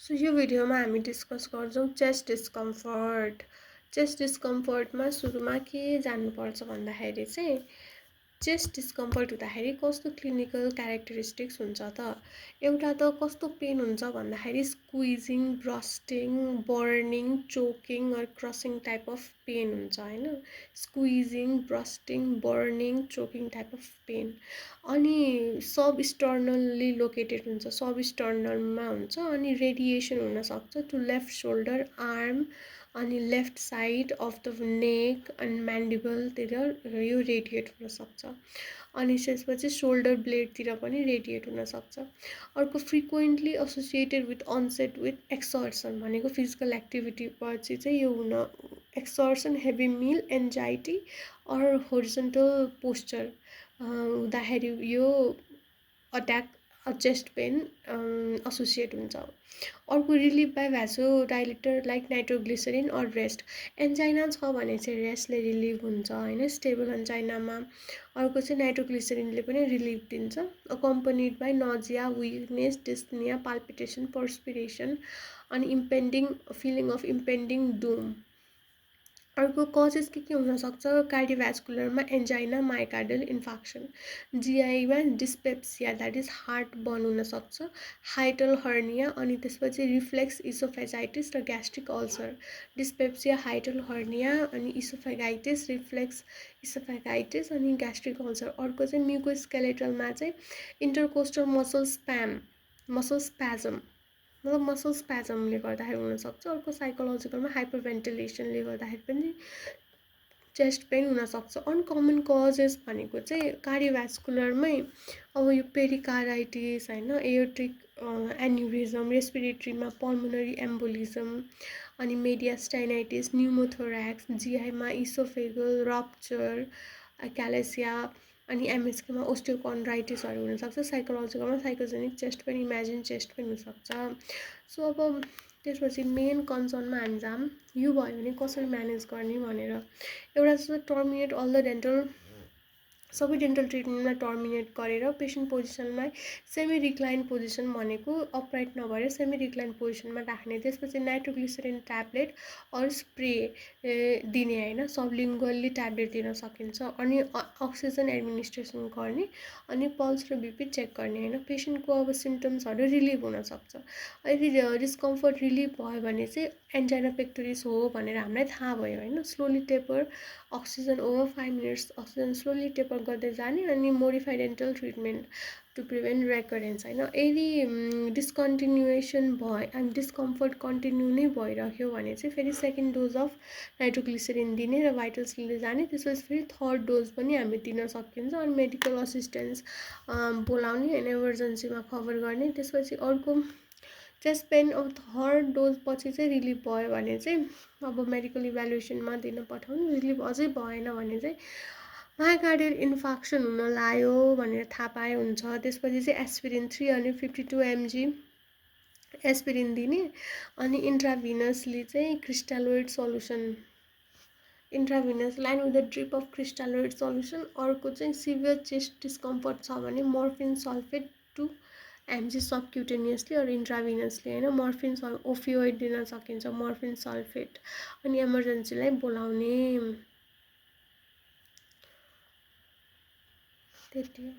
So यो भिडियोमा हामी डिस्कस गर्छौँ चेस्ट डिस्कम्फर्ट। चेस्ट डिस्कम्फर्टमा सुरुमा के जान्नुपर्छ भन्दाखेरि चाहिँ चेस्ट डिस्कम्फर्ट हुँदाखेरि कस्तो क्लिनिकल क्यारेक्टरिस्टिक्स हुन्छ त। एउटा त कस्तो पेन हुन्छ भन्दाखेरि squeezing, bursting, burning, choking or crushing type of pain हुन्छ हैन। Squeezing, bursting, burning, choking type of pain. अनि सब स्टर्नल्ली लोकेटेड हुन्छ, सब स्टर्नलमा हुन्छ अनि रेडिएसन हुनसक्छ टु लेफ्ट सोल्डर, आर्म अनि left side of the neck अनि म्यान्डिबलतिर यो रेडिएट हुनसक्छ। अनि त्यसपछि सोल्डर ब्लेडतिर पनि रेडिएट हुनसक्छ। अर्को frequently associated with onset with exertion भनेको फिजिकल एक्टिभिटी पछि चाहिँ यो हुन exertion, heavy meal, anxiety or horizontal posture हुँदाखेरि यो अट्याक चेस्ट पेन एसोसिएट हुन्छ। अर्को relief by vasodilator like nitroglycerin or rest. Angina छ भने चाहिँ रेस्टले रिलिभ हुन्छ हैन, स्टेबल एन्जाइनामा। अर्को चाहिँ नाइट्रोग्लिसरिनले पनि रिलिफ दिन्छ, accompanied by nausea, weakness, dyspnoea, palpitation, perspiration अनि इम्पेन्डिङ फिलिङ अफ इम्पेन्डिङ डुम। अर्को कजेस के हुनसक्छ कार्डियोभास्कुलरमा एन्जाइना, मायोकार्डियल इन्फार्क्सन। जिआईमा dyspepsia that is heartburn हुनसक्छ, हाइटल हर्निया अनि त्यसपछि रिफ्लेक्स इसोफेजाइटिस र gastric ulcer. Dyspepsia, hiatal hernia अनि इसोफेगाइटिस, रिफ्लेक्स इसोफेगाइटिस अनि ग्यास्ट्रिक अल्सर। अर्को चाहिँ म्युकोस्केलेटलमा चाहिँ इन्टरकोस्टल मसल स्प्याजम मतलब मसल स्प्याजमले गर्दाखेरि हुनसक्छ। अर्को साइकोलोजिकलमा हाइपरभेन्टिलेसनले गर्दाखेरि पनि चेस्ट पेन हुनसक्छ। अनकमन कजेस भनेको चाहिँ कार्डियोभास्कुलरमै अब यो पेरिकार्डाइटिस हैन, एयोर्टिक एन्युरिजम, रेस्पिरेटरीमा पल्मोनरी एम्बोलिजम अनि मेडियास्टाइनाइटिस, न्युमोथोराक्स, जिआईमा इसोफेगल रप्चर, क्यालेसिया अनि एमएसकेमा ओस्टियोकन्ड्राइटिसहरू हुनसक्छ। साइकोलोजिकलमा psychogenic chest pain, imagine chest pain हुनसक्छ। सो अब त्यसपछि मेन कन्सर्नमा हामी जाऊँ, यो भयो भने कसरी म्यानेज गर्ने भनेर। एउटा चाहिँ टर्मिनेट अल द डेन्टल, सबै डेन्टल ट्रिटमेन्टमा टर्मिनेट गरेर पेसेन्ट पोजिसनमा सेमी रिक्लाइन पोजिसन भनेको अपराइट नभएर सेमी रिक्लाइन पोजिसनमा राख्ने। त्यसपछि नाइट्रोग्लिसरिन ट्याब्लेट अरू स्प्रे दिने हैन, सबलिङ्गुअली ट्याब्लेट दिन सकिन्छ। अनि अक्सिजन एडमिनिस्ट्रेसन गर्ने अनि पल्स र बिपी चेक गर्ने हैन। पेसेन्टको अब सिम्टम्सहरू रिलिभ हुनसक्छ। यदि डिस्कम्फर्ट रिलिभ भयो भने चाहिँ एन्जाइना पेक्टोरिस हो भनेर हामीलाई थाहा भयो हैन। Slowly taper oxygen over 5 minutes, oxygen slowly taper गर्दै जाने अनि modified dental treatment to prevent recurrence हैन। यदि डिस्कन्टिन्युएसन भयो अनि डिस्कम्फर्ट कन्टिन्यू नै भइरह्यो भने चाहिँ फेरि सेकेन्ड डोज अफ नाइट्रोग्लिसरिन दिने र भाइटल्स लिँदै जाने। त्यसपछि फेरि थर्ड डोज पनि हामी दिन सकिन्छ अनि मेडिकल असिस्टेन्स बोलाउने होइन, इमर्जेन्सीमा खबर गर्ने। त्यसपछि अर्को चेस्ट पेन अब थर्ड डोज पछि चाहिँ रिलिभ भयो भने चाहिँ अब मेडिकल इभ्यालुएसनमा दिन पठाउने। रिलिभ अझै भएन भने चाहिँ मायोकार्डियल इन्फार्क्सन हुन लाग्यो भनेर थाहा पाए हुन्छ। त्यसपछि चाहिँ एस्पिरिन 352 mg एस्पिरिन दिने अनि इन्ट्राभिनसली चाहिँ crystalloid solution, intravenous line with the drip of crystalloid solution. अर्को चाहिँ सिभियर चेस्ट डिस्कम्फर्ट छ भने मर्फिन सल्फेट 2 mg सबक्युटेनियसली अरू इन्ट्राभिनसली होइन। मर्फिन ओफियोइड दिन सकिन्छ, मर्फिन सल्फेट अनि इमर्जेन्सीलाई बोलाउने। त्यति हो।